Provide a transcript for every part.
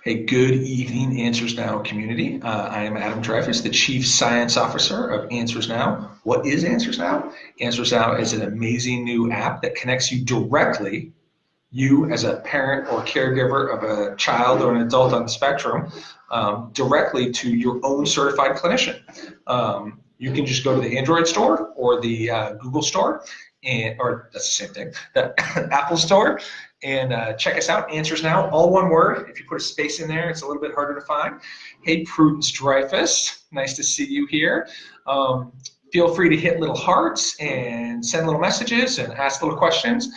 Hey, good evening, Answers Now community. I am Adam Dreyfus, the Chief Science Officer of Answers Now. What is Answers Now? Answers Now is an amazing new app that connects you directly, you as a parent or caregiver of a child or an adult on the spectrum, directly to your own certified clinician. You can just go to the Android store or the Google store, or that's the same thing, the Apple store, and check us out. Answers Now, all one word. If you put a space in there, it's a little bit harder to find. Hey, Prudence Dreyfus, nice to see you here. Feel free to hit little hearts and send little messages and ask little questions.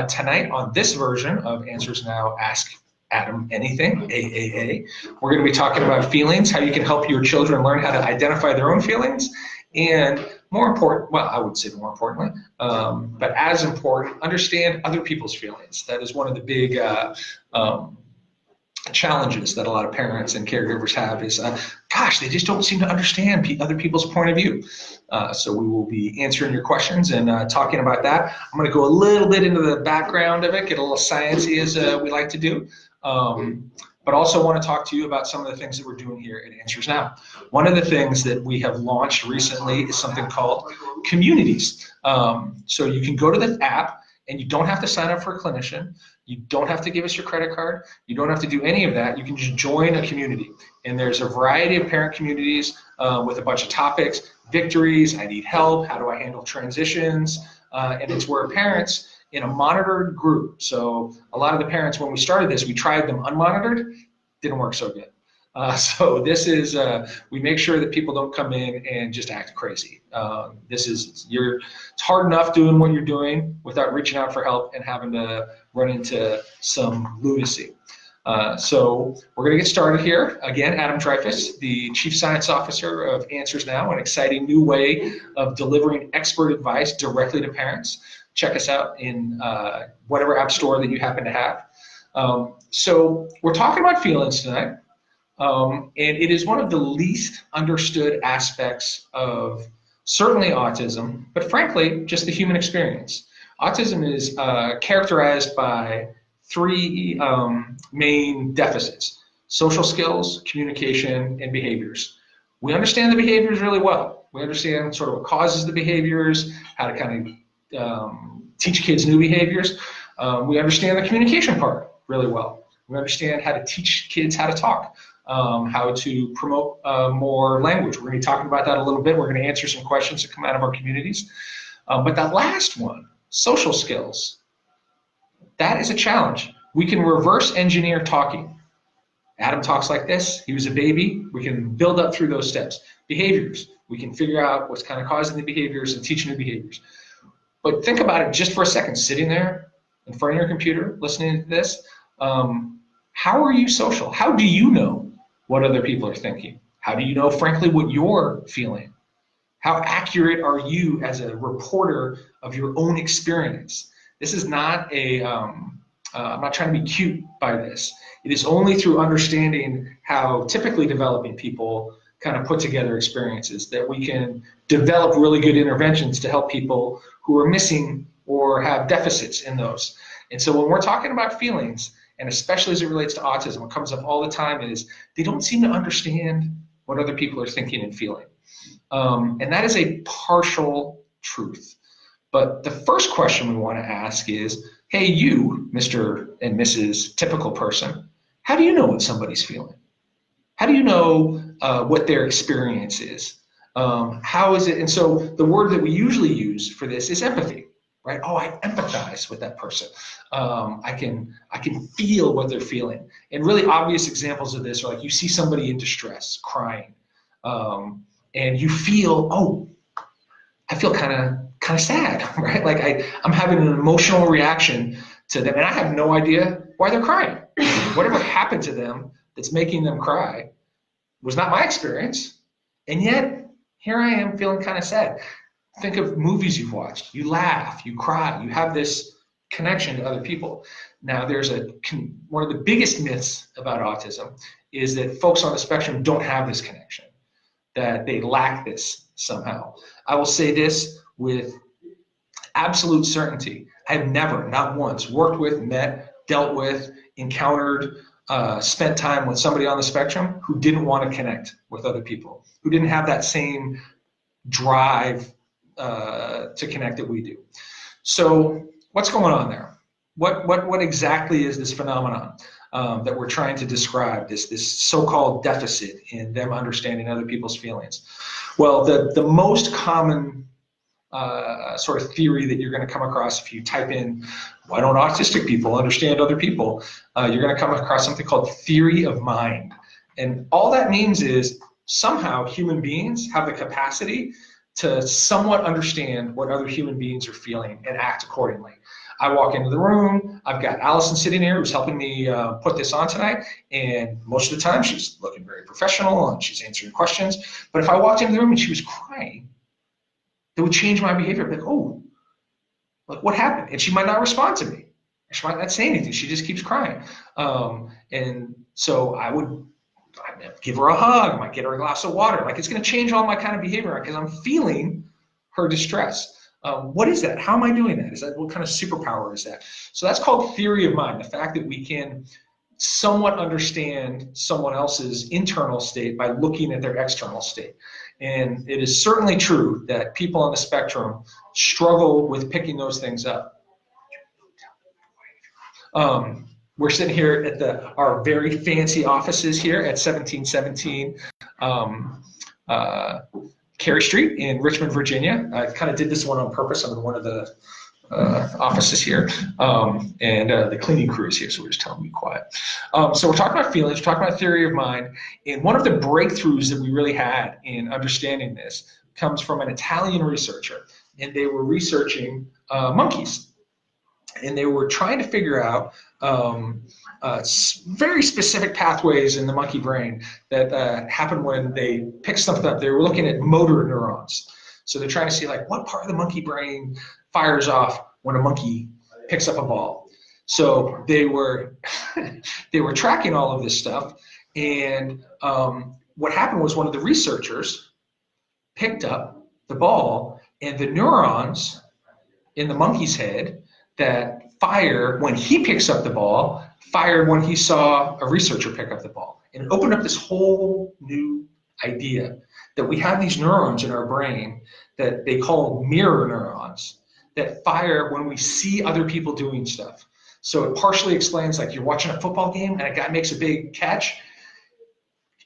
Tonight on this version of Answers Now, Ask Adam Anything, AAA, we're going to be talking about feelings, how you can help your children learn how to identify their own feelings, and more important, well, I would say more importantly, but as important, understand other people's feelings. That is one of the big challenges that a lot of parents and caregivers have is, gosh, they just don't seem to understand other people's point of view. So we will be answering your questions and talking about that. I'm going to go a little bit into the background of it, get a little sciencey as we like to do. But also want to talk to you about some of the things that we're doing here at Answers Now. One of the things that we have launched recently is something called communities. So you can go to the app and you don't have to sign up for a clinician. You don't have to give us your credit card. You don't have to do any of that. You can just join a community. And there's a variety of parent communities with a bunch of topics, victories, I need help, how do I handle transitions, and it's where parents in a monitored group. So a lot of the parents, when we started this, we tried them unmonitored, didn't work so good. So this is, we make sure that people don't come in and just act crazy. It's hard enough doing what you're doing without reaching out for help and having to run into some lunacy. So we're going to get started here. Again, Adam Dreyfus, the Chief Science Officer of Answers Now, an exciting new way of delivering expert advice directly to parents. Check us out in whatever app store that you happen to have. So we're talking about feelings tonight, and it is one of the least understood aspects of certainly autism, but frankly, just the human experience. Autism is characterized by three main deficits: social skills, communication, and behaviors. We understand the behaviors really well. We understand sort of what causes the behaviors, how to kind of teach kids new behaviors. We understand the communication part really well. We understand how to teach kids how to talk, how to promote more language. We're going to be talking about that a little bit. We're going to answer some questions that come out of our communities. But that last one, social skills, that is a challenge. We can reverse engineer talking. Adam talks like this. He was a baby. We can build up through those steps. Behaviors, we can figure out what's kind of causing the behaviors and teach new behaviors. But think about it just for a second, sitting there in front of your computer, listening to this. How are you social? How do you know what other people are thinking? How do you know, frankly, what you're feeling? How accurate are you as a reporter of your own experience? This is not a, I'm not trying to be cute by this. It is only through understanding how typically developing people kind of put together experiences that we can develop really good interventions to help people who are missing or have deficits in those. And so when we're talking about feelings, and especially as it relates to autism, what comes up all the time is they don't seem to understand what other people are thinking and feeling. And that is a partial truth. But the first question we want to ask is, hey, you, Mr. and Mrs. Typical Person, how do you know what somebody's feeling? How do you know what their experience is? How is it? And so the word that we usually use for this is empathy, right? Oh, I empathize with that person. I can feel what they're feeling. And really obvious examples of this are like you see somebody in distress, crying, and you feel, oh, I feel kind of sad, right? Like I'm having an emotional reaction to them, and I have no idea why they're crying. Whatever happened to them that's making them cry was not my experience, and yet here I am feeling kind of sad. Think of movies you've watched. You laugh, you cry, you have this connection to other people. Now, there's one of the biggest myths about autism is that folks on the spectrum don't have this connection, that they lack this somehow. I will say this with absolute certainty. I have never, not once, worked with, met, dealt with, encountered spent time with somebody on the spectrum who didn't want to connect with other people, who didn't have that same drive to connect that we do. So what's going on there? What exactly is this phenomenon that we're trying to describe, this so-called deficit in them understanding other people's feelings? Well, the most common sort of theory that you're going to come across if you type in, why don't autistic people understand other people? You're going to come across something called theory of mind. And all that means is somehow human beings have the capacity to somewhat understand what other human beings are feeling and act accordingly. I walk into the room, I've got Allison sitting here who's helping me put this on tonight, and most of the time she's looking very professional and she's answering questions. But if I walked into the room and she was crying, it would change my behavior. Like, oh, like what happened? And she might not respond to me. She might not say anything. She just keeps crying. And so I'd give her a hug, I might get her a glass of water. Like, it's going to change all my kind of behavior because I'm feeling her distress. What is that? How am I doing that? What kind of superpower is that? So that's called theory of mind, the fact that we can somewhat understand someone else's internal state by looking at their external state. And it is certainly true that people on the spectrum struggle with picking those things up. We're sitting here at our very fancy offices here at 1717 Cary Street in Richmond, Virginia. I kind of did this one on purpose. I'm in one of the offices here, and the cleaning crew is here, so we're just telling them to be quiet. So we're talking about feelings, we're talking about theory of mind, and one of the breakthroughs that we really had in understanding this comes from an Italian researcher, and they were researching monkeys. And they were trying to figure out very specific pathways in the monkey brain that happen when they pick something up. They were looking at motor neurons. So they're trying to see, like, what part of the monkey brain fires off when a monkey picks up a ball. So they were they were tracking all of this stuff, and what happened was one of the researchers picked up the ball, and the neurons in the monkey's head that fire when he picks up the ball fired when he saw a researcher pick up the ball. And it opened up this whole new idea that we have these neurons in our brain that they call mirror neurons that fire when we see other people doing stuff. So it partially explains, like, you're watching a football game and a guy makes a big catch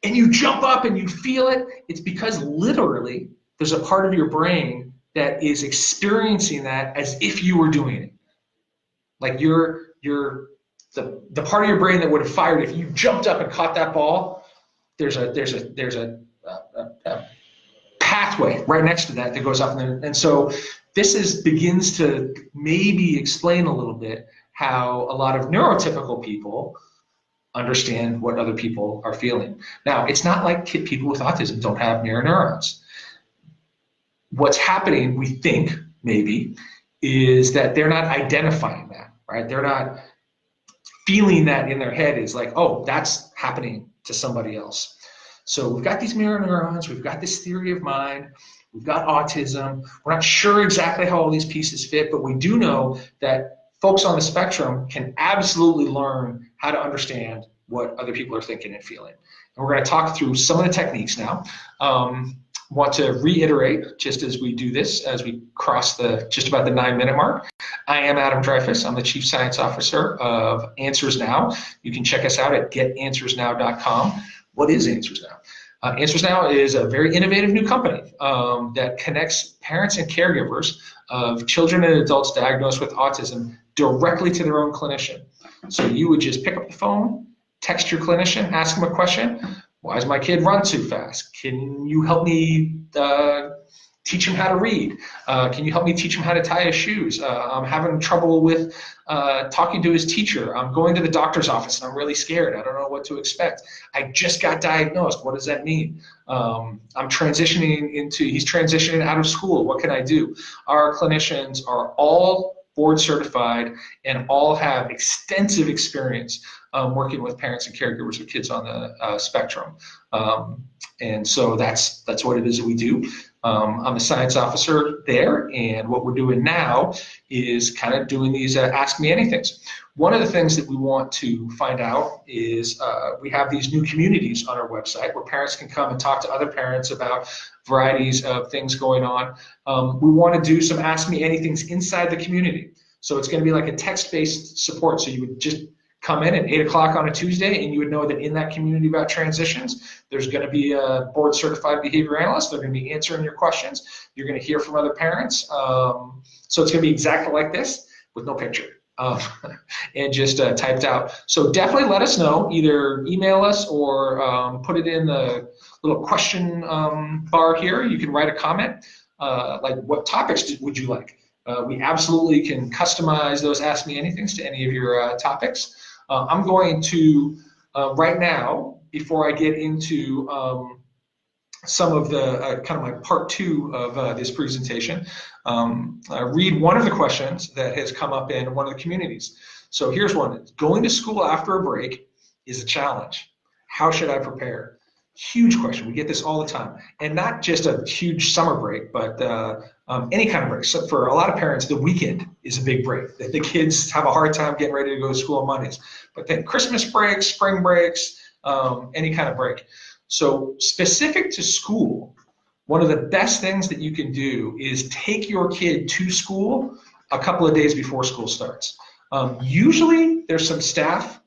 and you jump up and you feel it. It's because literally there's a part of your brain that is experiencing that as if you were doing it. Like the part of your brain that would have fired if you jumped up and caught that ball, there's a pathway right next to that goes up there. And so this begins to maybe explain a little bit how a lot of neurotypical people understand what other people are feeling. Now, it's not like people with autism don't have mirror neurons. What's happening, we think, maybe, is that they're not identifying that, right? They're not feeling that in their head is like, oh, that's happening to somebody else. So we've got these mirror neurons, we've got this theory of mind, we've got autism. We're not sure exactly how all these pieces fit, but we do know that folks on the spectrum can absolutely learn how to understand what other people are thinking and feeling. And we're going to talk through some of the techniques now. Want to reiterate, just as we do this, as we cross just about the 9-minute mark, I am Adam Dreyfus. I'm the Chief Science Officer of Answers Now. You can check us out at getanswersnow.com. What is Answers Now? Answers Now is a very innovative new company that connects parents and caregivers of children and adults diagnosed with autism directly to their own clinician. So you would just pick up the phone, text your clinician, ask them a question. Why does my kid run too fast? Can you help me teach him how to read? Can you help me teach him how to tie his shoes? I'm having trouble with talking to his teacher. I'm going to the doctor's office and I'm really scared. I don't know what to expect. I just got diagnosed. What does that mean? He's transitioning out of school. What can I do? Our clinicians are all board certified and all have extensive experience working with parents and caregivers of kids on the spectrum. And so that's what it is that we do. I'm a science officer there, and what we're doing now is kind of doing these Ask Me Anythings. One of the things that we want to find out is we have these new communities on our website where parents can come and talk to other parents about varieties of things going on. We want to do some Ask Me Anythings inside the community. So it's going to be like a text-based support. So you would just come in at 8 o'clock on a Tuesday, and you would know that in that community about transitions, there's going to be a board-certified behavior analyst. They're going to be answering your questions. You're going to hear from other parents. So it's going to be exactly like this with no picture and just typed out. So definitely let us know. Either email us or put it in the little question bar here. You can write a comment like, what topics would you like? We absolutely can customize those Ask Me Anythings to any of your topics. I'm going to, right now, before I get into some of the kind of my part 2 of this presentation, read one of the questions that has come up in one of the communities. So here's one. Going to school after a break is a challenge. How should I prepare? Huge question. We get this all the time. And not just a huge summer break, but any kind of break. So for a lot of parents, the weekend is a big break. The kids have a hard time getting ready to go to school on Mondays. But then Christmas breaks, spring breaks, any kind of break. So specific to school, one of the best things that you can do is take your kid to school a couple of days before school starts. Usually there's some staff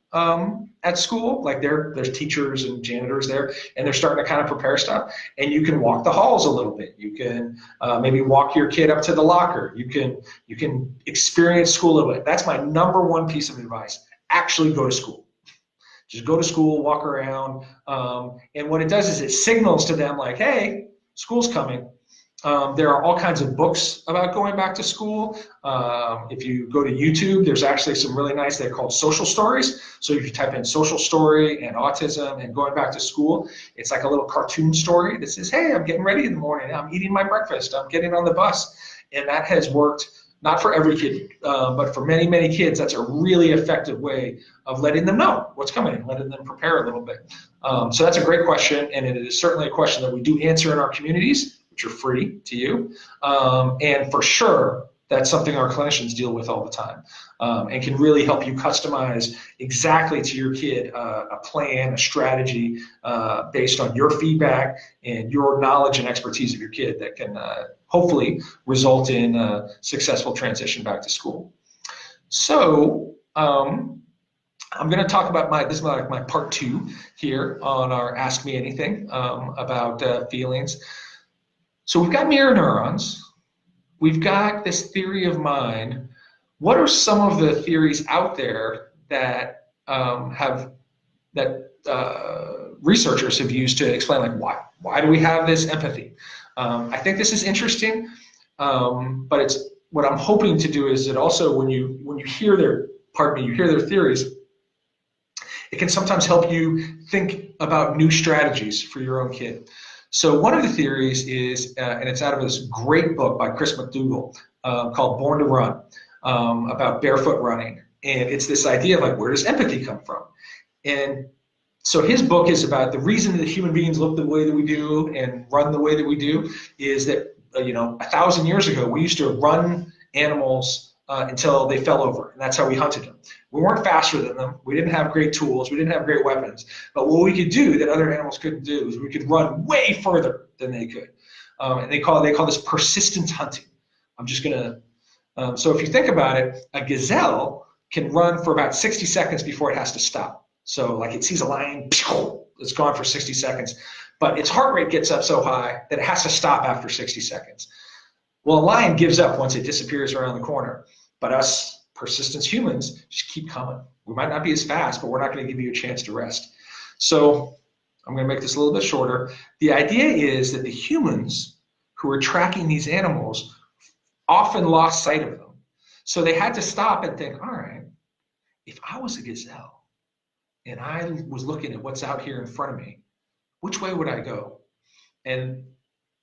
at school, like there's teachers and janitors there, and they're starting to kind of prepare stuff, and you can walk the halls a little bit. You can maybe walk your kid up to the locker. You can experience school a little bit. That's my number one piece of advice. Actually go to school. Just go to school, walk around, and what it does is it signals to them like, hey, school's coming. There are all kinds of books about going back to school. If you go to YouTube, there's actually some really nice, they're called social stories. So if you type in social story and autism and going back to school, it's like a little cartoon story that says, hey, I'm getting ready in the morning. I'm eating my breakfast. I'm getting on the bus. And that has worked, not for every kid, but for many, many kids. That's a really effective way of letting them know what's coming, letting them prepare a little bit. So that's a great question, and it is certainly a question that we do answer in our communities, which are free to you. And for sure, that's something our clinicians deal with all the time, and can really help you customize exactly to your kid a plan, a strategy based on your feedback and your knowledge and expertise of your kid that can hopefully result in a successful transition back to school. So I'm going to talk about this is like my part 2 here on our Ask Me Anything about feelings. So we've got mirror neurons. We've got this theory of mind. What are some of the theories out there that researchers have used to explain, like, why do we have this empathy? I think this is interesting, but it's what I'm hoping to do is that also when you hear their theories, it can sometimes help you think about new strategies for your own kid. So one of the theories is, and it's out of this great book by Chris McDougall called Born to Run, about barefoot running. And it's this idea of, like, where does empathy come from? And so his book is about the reason that human beings look the way that we do and run the way that we do is that, 1,000 years ago, we used to run animals until they fell over, and that's how we hunted them. We weren't faster than them. We didn't have great tools. We didn't have great weapons. But what we could do that other animals couldn't do is we could run way further than they could. And they call this persistent hunting. I'm just going to, so if you think about it, a gazelle can run for about 60 seconds before it has to stop. So like it sees a lion, it's gone for 60 seconds. But its heart rate gets up so high that it has to stop after 60 seconds. Well, a lion gives up once it disappears around the corner. But us persistent humans just keep coming. We might not be as fast, but we're not going to give you a chance to rest. So I'm going to make this a little bit shorter. The idea is that the humans who are tracking these animals often lost sight of them. So they had to stop and think, all right, if I was a gazelle and I was looking at what's out here in front of me, which way would I go? And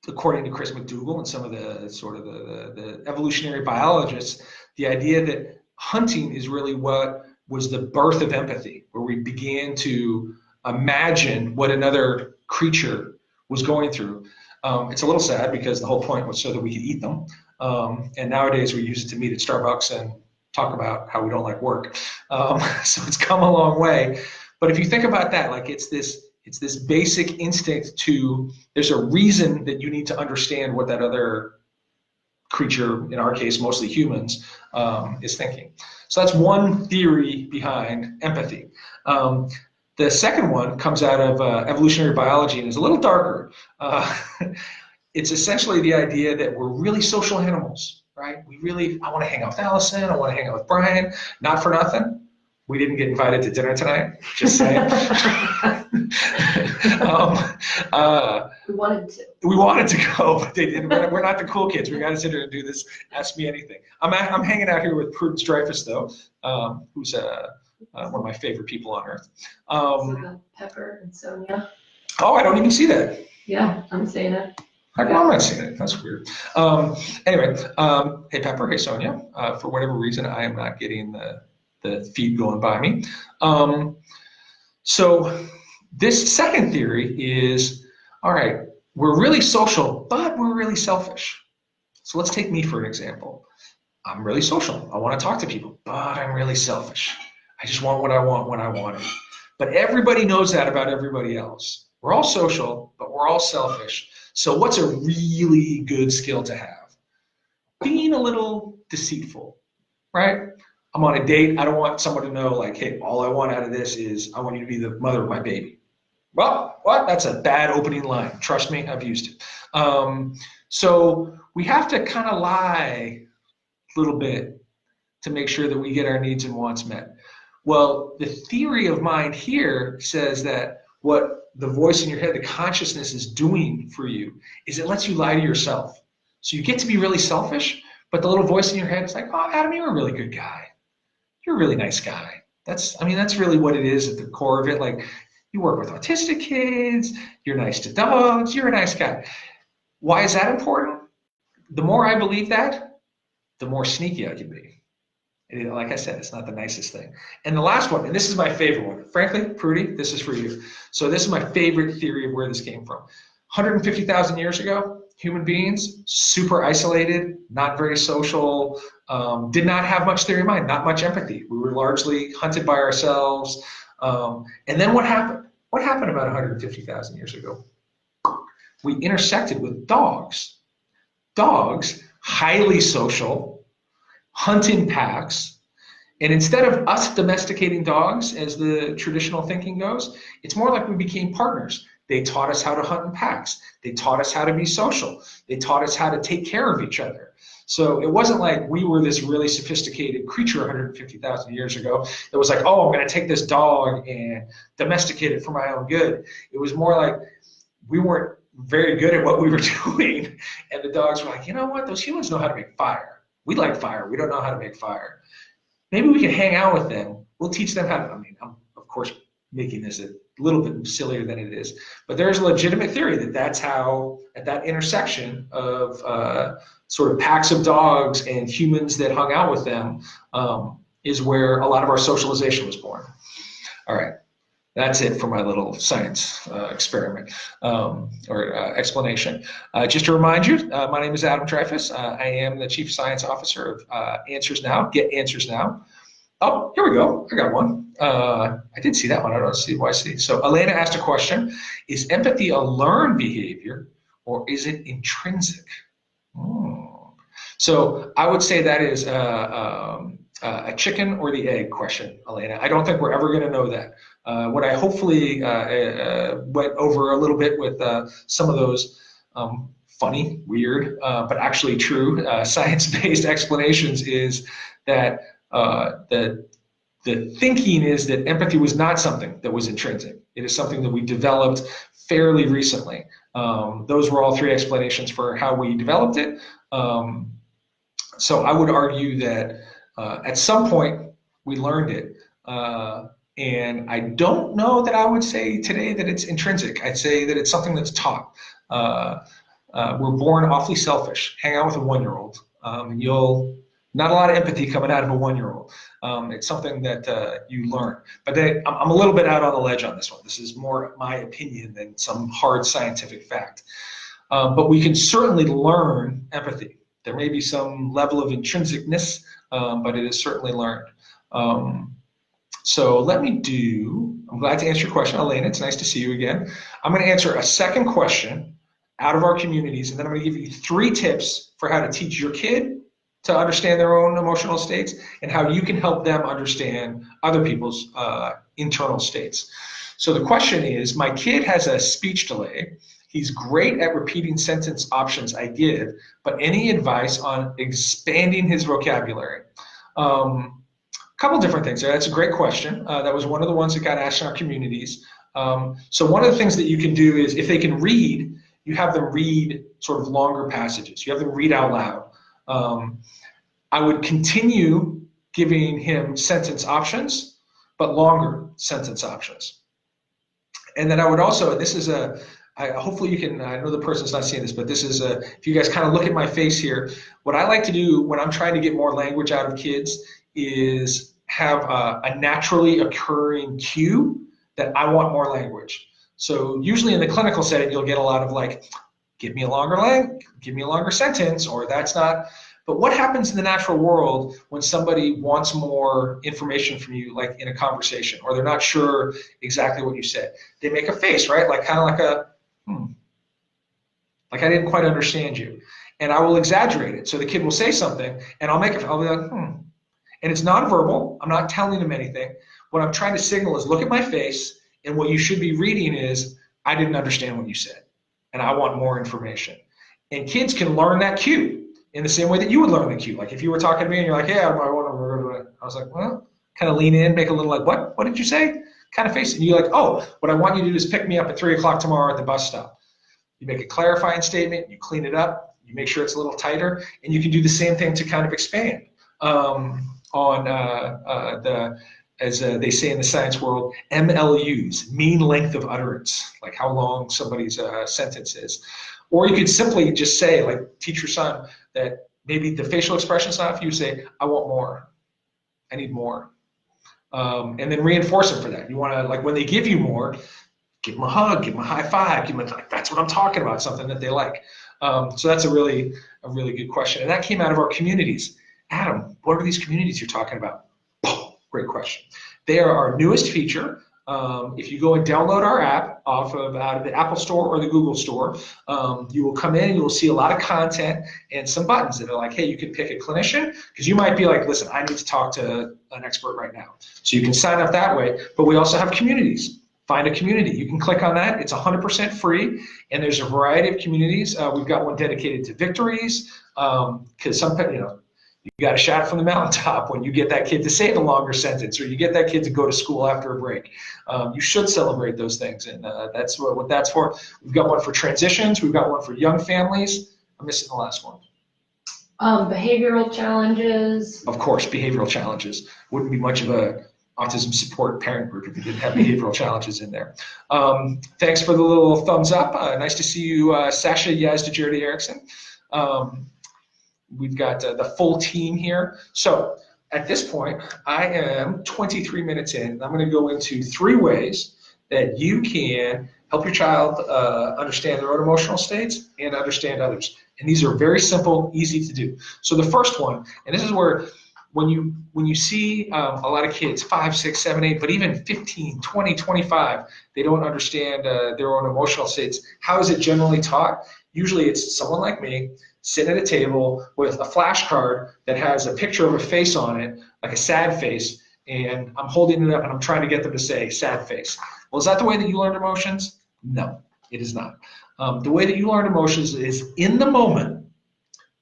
according to Chris McDougall and some of the sort of the evolutionary biologists, the idea that hunting is really what was the birth of empathy, where we began to imagine what another creature was going through. It's a little sad because the whole point was so that we could eat them. And nowadays we use it to meet at Starbucks and talk about how we don't like work. So it's come a long way. But if you think about that, like it's this basic instinct to, there's a reason that you need to understand what that other creature, in our case, mostly humans, is thinking. So that's one theory behind empathy. The second one comes out of evolutionary biology and is a little darker. It's essentially the idea that we're really social animals, right? I want to hang out with Allison, I want to hang out with Brian, not for nothing. We didn't get invited to dinner tonight, just saying. We wanted to go, but they didn't. We're not the cool kids. We got to sit here and do this. Ask me anything. I'm hanging out here with Prudence Dreyfus, though, who's one of my favorite people on earth. Pepper and Sonia. Oh, I don't even see that. Yeah, I'm saying it. How come I'm not seeing it? That's weird. Anyway, hey Pepper, hey Sonia. For whatever reason, I am not getting the feed going by me. So this second theory is, all right, we're really social, but we're really selfish. So let's take me for an example. I'm really social. I want to talk to people, but I'm really selfish. I just want what I want when I want it. But everybody knows that about everybody else. We're all social, but we're all selfish. So what's a really good skill to have? Being a little deceitful, right? I'm on a date. I don't want someone to know, like, hey, all I want out of this is I want you to be the mother of my baby. Well, what? That's a bad opening line. Trust me, I've used it. So we have to kind of lie a little bit to make sure that we get our needs and wants met. Well, the theory of mind here says that what the voice in your head, the consciousness is doing for you is it lets you lie to yourself. So you get to be really selfish, but the little voice in your head is like, oh, Adam, you're a really good guy. You're a really nice guy. That's really what it is at the core of it. Like, you work with autistic kids, you're nice to dogs, you're a nice guy. Why is that important? The more I believe that, the more sneaky I can be. And like I said, it's not the nicest thing. And the last one, and this is my favorite one. Frankly, Prudy, this is for you. So this is my favorite theory of where this came from. 150,000 years ago, human beings, super isolated, not very social, did not have much theory of mind, not much empathy. We were largely hunted by ourselves. And then what happened? What happened about 150,000 years ago? We intersected with dogs. Dogs, highly social, hunt in packs, and instead of us domesticating dogs, as the traditional thinking goes, it's more like we became partners. They taught us how to hunt in packs. They taught us how to be social. They taught us how to take care of each other. So it wasn't like we were this really sophisticated creature 150,000 years ago. It was like, oh, I'm going to take this dog and domesticate it for my own good. It was more like we weren't very good at what we were doing, and the dogs were like, you know what? Those humans know how to make fire. We like fire. We don't know how to make fire. Maybe we can hang out with them. We'll teach them how to, I'm of course making this a little bit sillier than it is, but there's a legitimate theory that that's how, at that intersection of sort of packs of dogs and humans that hung out with them, is where a lot of our socialization was born. All right. That's it for my little science experiment or explanation. Just to remind you, my name is Adam Dreyfus. I am the Chief Science Officer of Answers Now, Get Answers Now. Oh, here we go. I got one. I did see that one. I don't see why I see. So Elena asked a question. Is empathy a learned behavior or is it intrinsic? So I would say that is a chicken or the egg question, Elena. I don't think we're ever going to know that. What I hopefully went over a little bit with some of those funny, weird, but actually true science-based explanations is that the thinking is that empathy was not something that was intrinsic. It is something that we developed fairly recently. Those were all three explanations for how we developed it. So I would argue that at some point we learned it. And I don't know that I would say today that it's intrinsic. I'd say that it's something that's taught. We're born awfully selfish. Hang out with a 1-year-old, and not a lot of empathy coming out of a 1-year-old. It's something that you learn. But I'm a little bit out on the ledge on this one. This is more my opinion than some hard scientific fact. But we can certainly learn empathy. There may be some level of intrinsicness, but it is certainly learned. So I'm glad to answer your question, Elena. It's nice to see you again. I'm going to answer a second question out of our communities, and then I'm going to give you 3 tips for how to teach your kid to understand their own emotional states and how you can help them understand other people's internal states. So the question is, my kid has a speech delay. He's great at repeating sentence options I give, but any advice on expanding his vocabulary? Couple different things there. That's a great question. That was one of the ones that got asked in our communities. So one of the things that you can do is if they can read, you have them read sort of longer passages. You have them read out loud. I would continue giving him sentence options, but longer sentence options. And then I would also, hopefully you can, I know the person's not seeing this, but this is if you guys kind of look at my face here, what I like to do when I'm trying to get more language out of kids is have a naturally occurring cue that I want more language. So usually in the clinical setting, you'll get a lot of like, give me a longer sentence, or that's not. But what happens in the natural world when somebody wants more information from you, like in a conversation, or they're not sure exactly what you said? They make a face, right? Like kind of like a, like I didn't quite understand you. And I will exaggerate it. So the kid will say something, and I'll be like, And it's nonverbal. I'm not telling them anything. What I'm trying to signal is look at my face, and what you should be reading is, I didn't understand what you said, and I want more information. And kids can learn that cue in the same way that you would learn the cue. Like if you were talking to me and you're like, hey, I was like, well, kind of lean in, make a little like, what? What did you say? Kind of face it. And you're like, oh, what I want you to do is pick me up at 3 o'clock tomorrow at the bus stop. You make a clarifying statement, you clean it up, you make sure it's a little tighter, and you can do the same thing to kind of expand as they say in the science world, MLUs, mean length of utterance, like how long somebody's sentence is. Or you could simply just say, like, teach your son that maybe the facial expression's not for you. Say, I want more. I need more. And then reinforce them for that. You want to, like, when they give you more, give them a hug, give them a high five, give them like, that's what I'm talking about, something that they like. So that's a really good question. And that came out of our communities. Adam, what are these communities you're talking about? Great question. They are our newest feature. If you go and download our app out of the Apple Store or the Google Store, you will come in and you will see a lot of content and some buttons that are like, hey, you can pick a clinician, because you might be like, listen, I need to talk to an expert right now. So you can sign up that way, but we also have communities. Find a community. You can click on that. It's 100% free, and there's a variety of communities. We've got one dedicated to victories, because you got a shot from the mountaintop when you get that kid to say the longer sentence, or you get that kid to go to school after a break. You should celebrate those things, and that's what that's for. We've got one for transitions. We've got one for young families. I'm missing the last one. Behavioral challenges. Of course, behavioral challenges. Wouldn't be much of a autism support parent group if you didn't have behavioral challenges in there. Thanks for the little thumbs up. Nice to see you, Sasha Yazda Erickson. We've got the full team here. So at this point, I am 23 minutes in. I'm going to go into 3 ways that you can help your child understand their own emotional states and understand others. And these are very simple, easy to do. So the first one, and this is where when you see a lot of kids, 5, 6, 7, 8, but even 15, 20, 25, they don't understand their own emotional states. How is it generally taught? Usually it's someone like me sitting at a table with a flashcard that has a picture of a face on it, like a sad face, and I'm holding it up and I'm trying to get them to say sad face. Well, is that the way that you learned emotions? No, it is not. The way that you learn emotions is in the moment,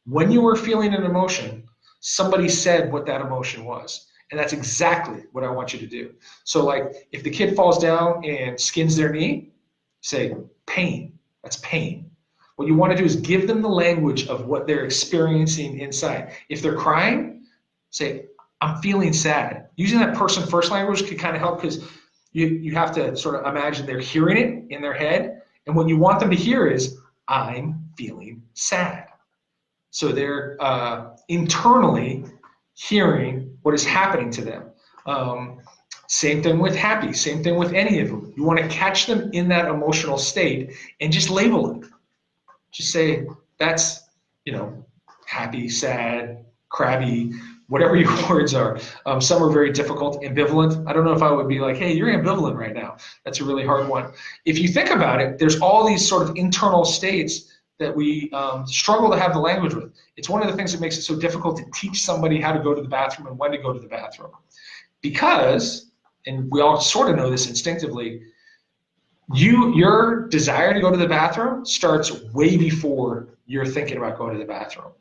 when you were feeling an emotion, somebody said what that emotion was. And that's exactly what I want you to do. So like if the kid falls down and skins their knee, say pain, that's pain. What you want to do is give them the language of what they're experiencing inside. If they're crying, say, I'm feeling sad. Using that person first language can kind of help, because you have to sort of imagine they're hearing it in their head. And what you want them to hear is, I'm feeling sad. So they're internally hearing what is happening to them. Same thing with happy, same thing with any of them. You want to catch them in that emotional state and just label it. Just say, that's, happy, sad, crabby, whatever your words are. Some are very difficult. Ambivalent. I don't know if I would be like, hey, you're ambivalent right now. That's a really hard one. If you think about it, there's all these sort of internal states that we struggle to have the language with. It's one of the things that makes it so difficult to teach somebody how to go to the bathroom and when to go to the bathroom. Because, and we all sort of know this instinctively, your desire to go to the bathroom starts way before you're thinking about going to the bathroom.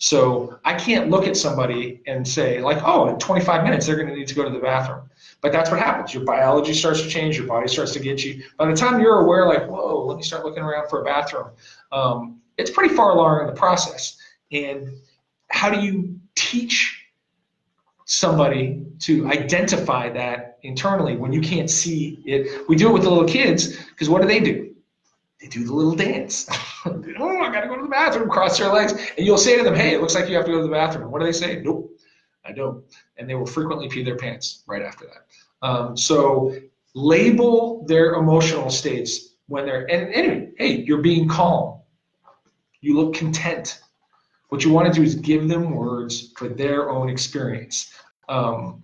So I can't look at somebody and say like, oh, in 25 minutes, they're going to need to go to the bathroom. But that's what happens. Your biology starts to change. Your body starts to get you. By the time you're aware, like, whoa, let me start looking around for a bathroom, it's pretty far along in the process. And how do you teach somebody to identify that internally when you can't see it? We do it with the little kids, because what do? They do the little dance. Oh, I got to go to the bathroom, cross their legs. And you'll say to them, hey, it looks like you have to go to the bathroom. And what do they say? Nope, I don't. And they will frequently pee their pants right after that. So label their emotional states when they're, and anyway, hey, you're being calm. You look content. What you want to do is give them words for their own experience. And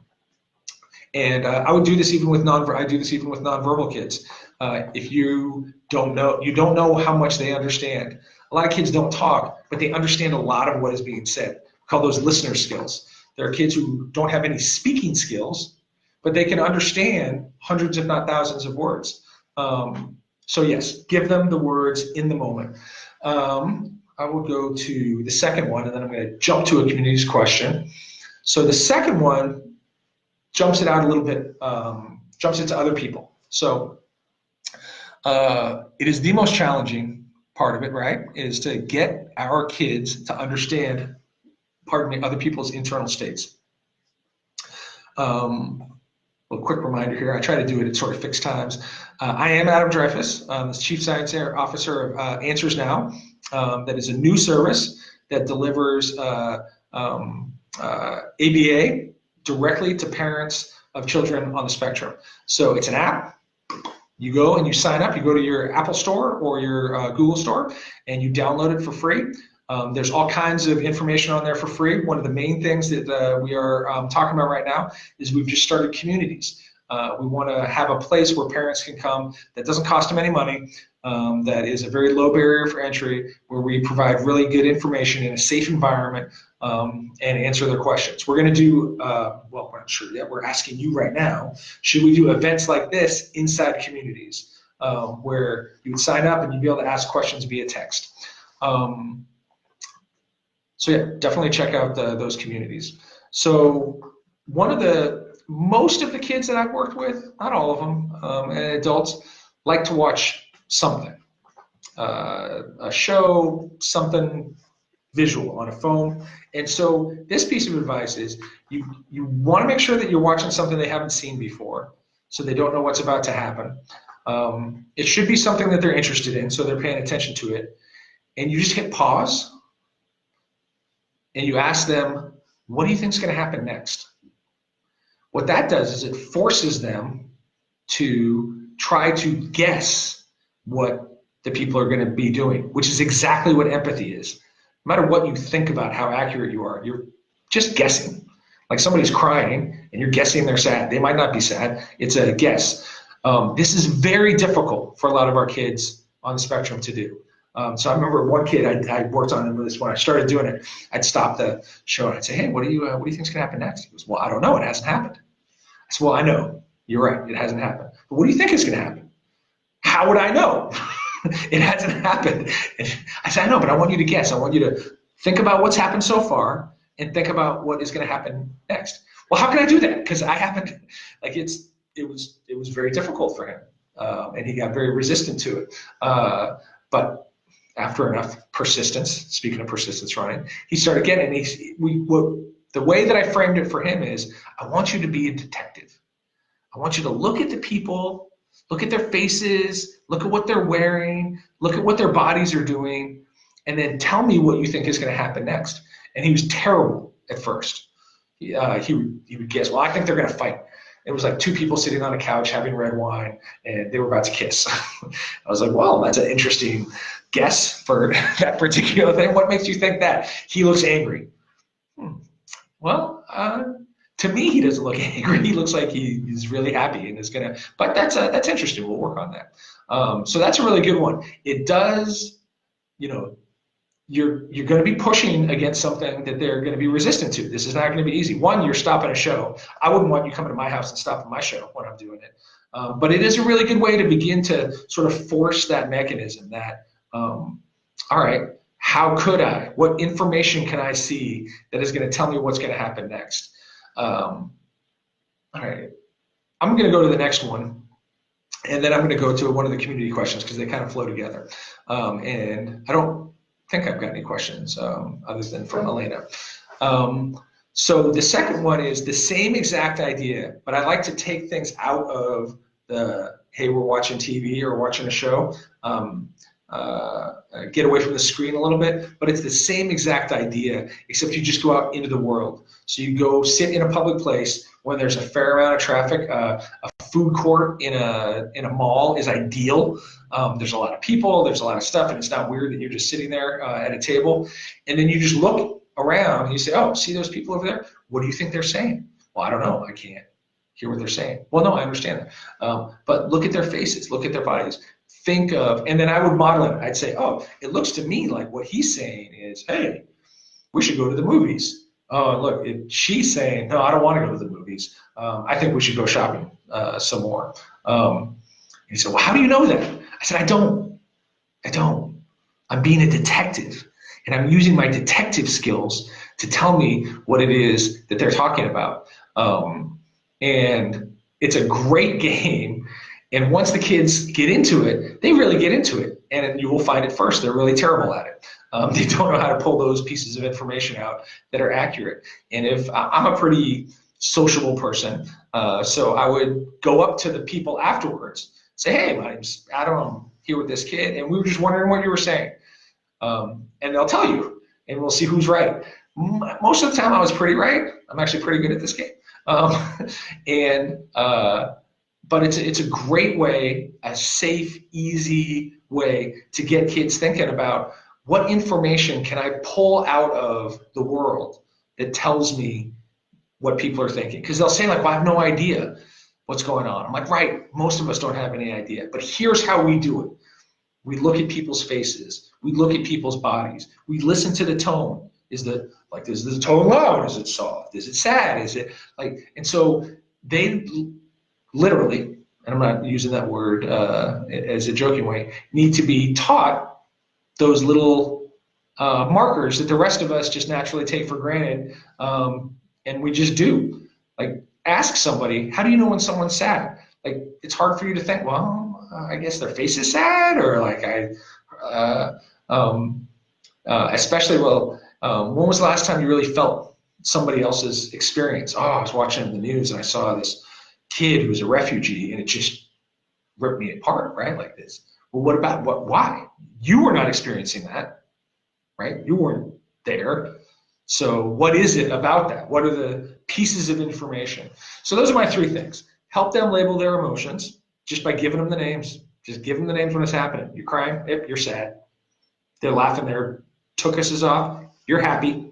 I would do this even with nonverbal kids. If you don't know how much they understand. A lot of kids don't talk, but they understand a lot of what is being said. We call those listener skills. There are kids who don't have any speaking skills, but they can understand hundreds, if not thousands, of words. So yes, give them the words in the moment. I will go to the second one, and then I'm going to jump to a communities question. So the second one jumps it out a little bit, jumps it to other people. So it is the most challenging part of it, right? Is to get our kids to understand, other people's internal states. A quick reminder here, I try to do it at sort of fixed times. I am Adam Dreyfus. I'm the Chief Science Officer of Answers Now. That is a new service that delivers ABA directly to parents of children on the spectrum. So it's an app. You go and you sign up. You go to your Apple Store or your Google Store, and you download it for free. There's all kinds of information on there for free. One of the main things that we are talking about right now is we've just started communities. We want to have a place where parents can come that doesn't cost them any money, that is a very low barrier for entry, where we provide really good information in a safe environment and answer their questions. We're going to do, well, we're not sure yet, we're asking you right now, should we do events like this inside communities where you would sign up and you'd be able to ask questions via text. So yeah, definitely check out those communities. So most of the kids that I've worked with, not all of them, and adults, like to watch something, a show, something visual on a phone. And so this piece of advice is you want to make sure that you're watching something they haven't seen before, so they don't know what's about to happen. It should be something that they're interested in, so they're paying attention to it. And you just hit pause, and you ask them, what do you think is going to happen next? What that does is it forces them to try to guess what the people are going to be doing, which is exactly what empathy is. No matter what you think about how accurate you are, you're just guessing. Like somebody's crying and you're guessing they're sad. They might not be sad. It's a guess. This is very difficult for a lot of our kids on the spectrum to do. So I remember one kid I worked on this when I started doing it. I'd stop the show and I'd say, "Hey, what do you think is going to happen next?" He goes, "Well, I don't know. It hasn't happened." I said, "Well, I know. You're right. It hasn't happened. But what do you think is going to happen?" "How would I know? It hasn't happened." I said, "I know, but I want you to guess. I want you to think about what's happened so far and think about what is going to happen next." "Well, how can I do that? Because I haven't." Like it was very difficult for him, and he got very resistant to it. But after enough persistence, speaking of persistence, Ryan, he started getting it. The way that I framed it for him is, I want you to be a detective. I want you to look at the people, look at their faces, look at what they're wearing, look at what their bodies are doing, and then tell me what you think is going to happen next. And he was terrible at first. he would guess, well, I think they're going to fight. It was like two people sitting on a couch having red wine, and they were about to kiss. I was like, well, that's an interesting guess for that particular thing. What makes you think that? He looks angry. Well, to me, he doesn't look angry. He looks like he's really happy and is gonna. But that's interesting. We'll work on that. So that's a really good one. It does, you're going to be pushing against something that they're going to be resistant to. This is not going to be easy. One, you're stopping a show. I wouldn't want you coming to my house and stopping my show when I'm doing it. But it is a really good way to begin to sort of force that mechanism that, all right, how could I? What information can I see that is going to tell me what's going to happen next? All right, I'm going to go to the next one. And then I'm going to go to one of the community questions because they kind of flow together. And I don't think I've got any questions other than from Elena. So the second one is the same exact idea, but I like to take things out of the, hey, we're watching TV or watching a show, get away from the screen a little bit, but it's the same exact idea, except you just go out into the world. So you go sit in a public place when there's a fair amount of traffic. A food court in a mall is ideal. There's a lot of people, there's a lot of stuff, and it's not weird that you're just sitting there at a table. And then you just look around and you say, oh, see those people over there? What do you think they're saying? Well, I don't know. I can't hear what they're saying. Well, no, I understand that. But look at their faces, look at their bodies. Think of, and then I would model it. I'd say, oh, it looks to me like what he's saying is, hey, we should go to the movies. Oh, look, she's saying, no, I don't want to go to the movies. I think we should go shopping some more. He said, well, how do you know that? I said, I don't. I'm being a detective, and I'm using my detective skills to tell me what it is that they're talking about. And it's a great game. And once the kids get into it, they really get into it. And you will find at first they're really terrible at it. They don't know how to pull those pieces of information out that are accurate. And if I'm a pretty sociable person, so I would go up to the people afterwards, say, hey, my name's Adam, I'm here with this kid, and we were just wondering what you were saying. And they'll tell you, and we'll see who's right. Most of the time I was pretty right. I'm actually pretty good at this game. But it's a great way, a safe, easy way to get kids thinking about what information can I pull out of the world that tells me what people are thinking. Because they'll say, like, well, I have no idea what's going on. I'm like, right, most of us don't have any idea. But here's how we do it. We look at people's faces. We look at people's bodies. We listen to the tone. Is the tone loud? Is it soft? Is it sad? Is it like, and so they literally, and I'm not using that word as a joking way, need to be taught those little markers that the rest of us just naturally take for granted, and we just do. Like, ask somebody, how do you know when someone's sad? Like, it's hard for you to think, well, I guess their face is sad, or like especially, well, when was the last time you really felt somebody else's experience? Oh, I was watching the news and I saw this kid who was a refugee, and it just ripped me apart, right? Like this. Well, what about why? You were not experiencing that, right? You weren't there. So what is it about that? What are the pieces of information? So those are my three things. Help them label their emotions just by giving them the names. Just give them the names when it's happening. You're crying, yep, you're sad. They're laughing, their tuchus is off, you're happy,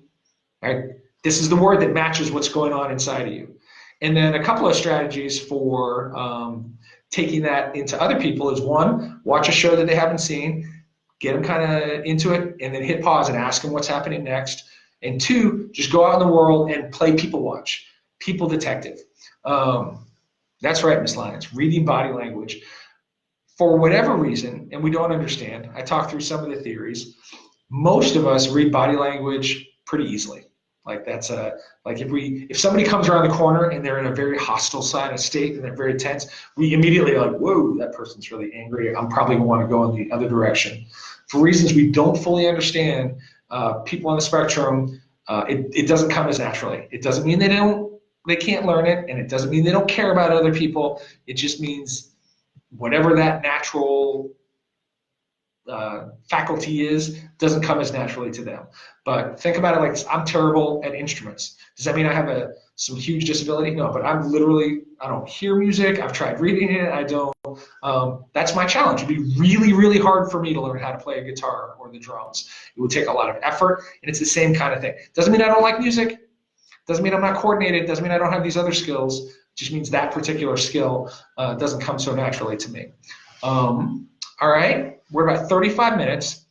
right? This is the word that matches what's going on inside of you. And then a couple of strategies for taking that into other people is, one, watch a show that they haven't seen, get them kind of into it, and then hit pause and ask them what's happening next. And two, just go out in the world and play people watch, people detective. That's right, Ms. Lyons, reading body language. For whatever reason, and we don't understand, I talked through some of the theories, most of us read body language pretty easily. Like that's like if somebody comes around the corner and they're in a very hostile state and they're very tense, we immediately are like, whoa, that person's really angry. I'm probably gonna want to go in the other direction. For reasons we don't fully understand, people on the spectrum, it doesn't come as naturally. It doesn't mean they can't learn it, and it doesn't mean they don't care about other people. It just means whatever that natural faculty doesn't come as naturally to them. But think about it like this. I'm terrible at instruments. Does that mean I have some huge disability? No, but I don't hear music. I've tried reading it. I don't. That's my challenge. It'd be really, really hard for me to learn how to play a guitar or the drums. It would take a lot of effort, and it's the same kind of thing. Doesn't mean I don't like music. Doesn't mean I'm not coordinated. Doesn't mean I don't have these other skills. It just means that particular skill doesn't come so naturally to me. All right, we're about 35 minutes.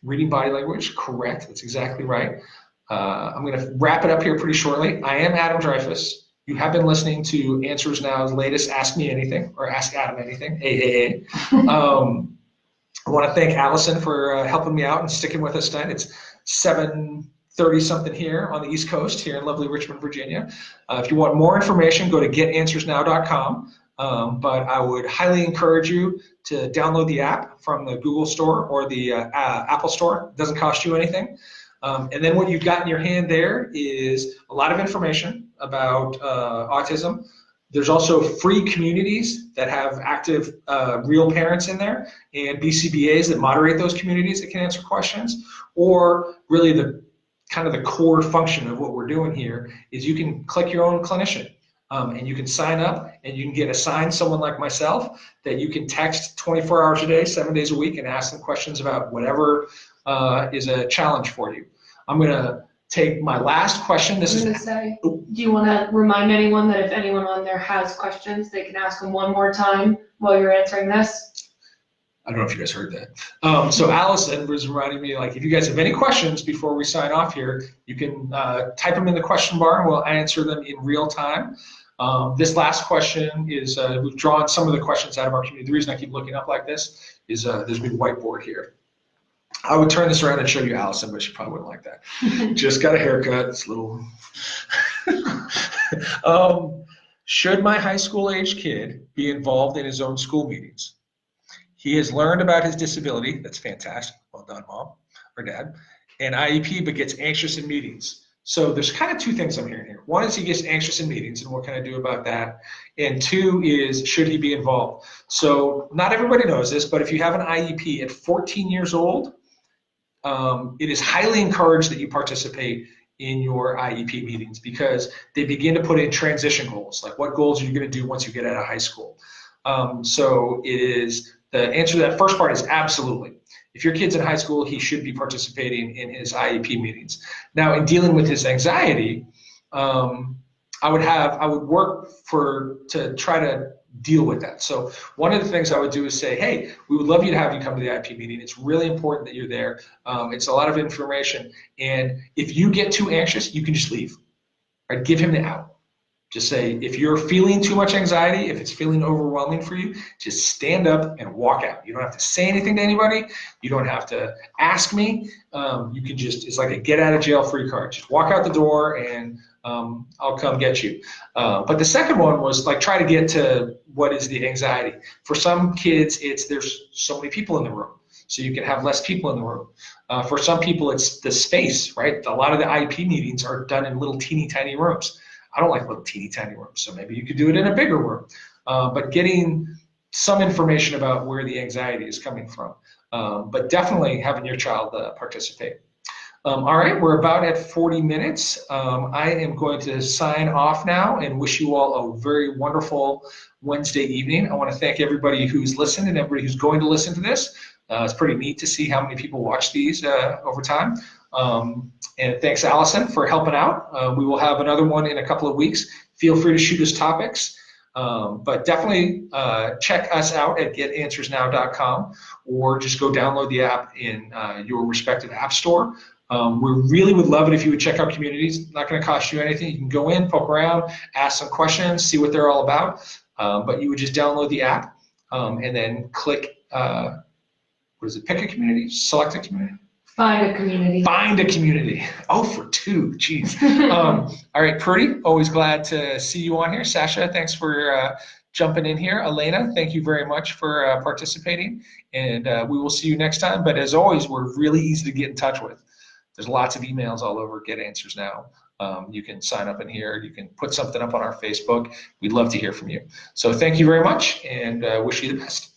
Reading body language, correct. That's exactly right. I'm going to wrap it up here pretty shortly. I am Adam Dreyfus. You have been listening to Answers Now's latest Ask Me Anything, or Ask Adam Anything, AAA. I want to thank Allison for helping me out and sticking with us tonight. It's 7:30 something here on the East Coast, here in lovely Richmond, Virginia. If you want more information, go to getanswersnow.com. But I would highly encourage you to download the app from the Google Store or the Apple Store. It doesn't cost you anything. And then what you've got in your hand there is a lot of information about autism. There's also free communities that have active real parents in there, and BCBAs that moderate those communities that can answer questions. Or really the kind of the core function of what we're doing here is you can click your own clinician. And you can sign up and you can get assigned someone like myself that you can text 24 hours a day, 7 days a week, and ask them questions about whatever is a challenge for you. I'm going to take my last question. Do you want to remind anyone that if anyone on there has questions, they can ask them one more time while you're answering this? I don't know if you guys heard that. So Allison was reminding me, like, if you guys have any questions before we sign off here, you can type them in the question bar and we'll answer them in real time. This last question is, we've drawn some of the questions out of our community. The reason I keep looking up like this is there's a big whiteboard here. I would turn this around and show you Allison, but she probably wouldn't like that. Just got a haircut. It's a little... Should my high school age kid be involved in his own school meetings? He has learned about his disability. That's fantastic. Well done, Mom or Dad. And IEP, but gets anxious in meetings. So there's kind of two things I'm hearing here. One is he gets anxious in meetings, and what can I do about that? And two is, should he be involved? So not everybody knows this, but if you have an IEP at 14 years old, it is highly encouraged that you participate in your IEP meetings because they begin to put in transition goals, like what goals are you going to do once you get out of high school. So it is, the answer to that first part is absolutely. If your kid's in high school, he should be participating in his IEP meetings. Now, in dealing with his anxiety, I would work to try to deal with that. So one of the things I would do is say, hey, we would love you to have you come to the IEP meeting. It's really important that you're there. It's a lot of information. And if you get too anxious, you can just leave. Right? Give him the out. Just say, if you're feeling too much anxiety, if it's feeling overwhelming for you, just stand up and walk out. You don't have to say anything to anybody. You don't have to ask me. You can just, it's like a get out of jail free card. Just walk out the door and I'll come get you. But the second one was like, try to get to what is the anxiety. For some kids, there's so many people in the room, so you can have less people in the room. For some people, it's the space, right? A lot of the IEP meetings are done in little teeny tiny rooms. I don't like little teeny tiny rooms, so maybe you could do it in a bigger room. But getting some information about where the anxiety is coming from. But definitely having your child participate. All right, we're about at 40 minutes. I am going to sign off now and wish you all a very wonderful Wednesday evening. I want to thank everybody who's listened and everybody who's going to listen to this. It's pretty neat to see how many people watch these over time. And thanks, Allison, for helping out. We will have another one in a couple of weeks. Feel free to shoot us topics. But definitely check us out at getanswersnow.com or just go download the app in your respective app store. We really would love it if you would check out communities. It's not going to cost you anything. You can go in, poke around, ask some questions, see what they're all about. But you would just download the app and then click, pick a community, select a community. Find a community. Find a community. Oh, for two, geez. All right, Purdy, always glad to see you on here. Sasha, thanks for jumping in here. Elena, thank you very much for participating. And we will see you next time. But as always, we're really easy to get in touch with. There's lots of emails all over Get Answers Now. You can sign up in here. You can put something up on our Facebook. We'd love to hear from you. So thank you very much and wish you the best.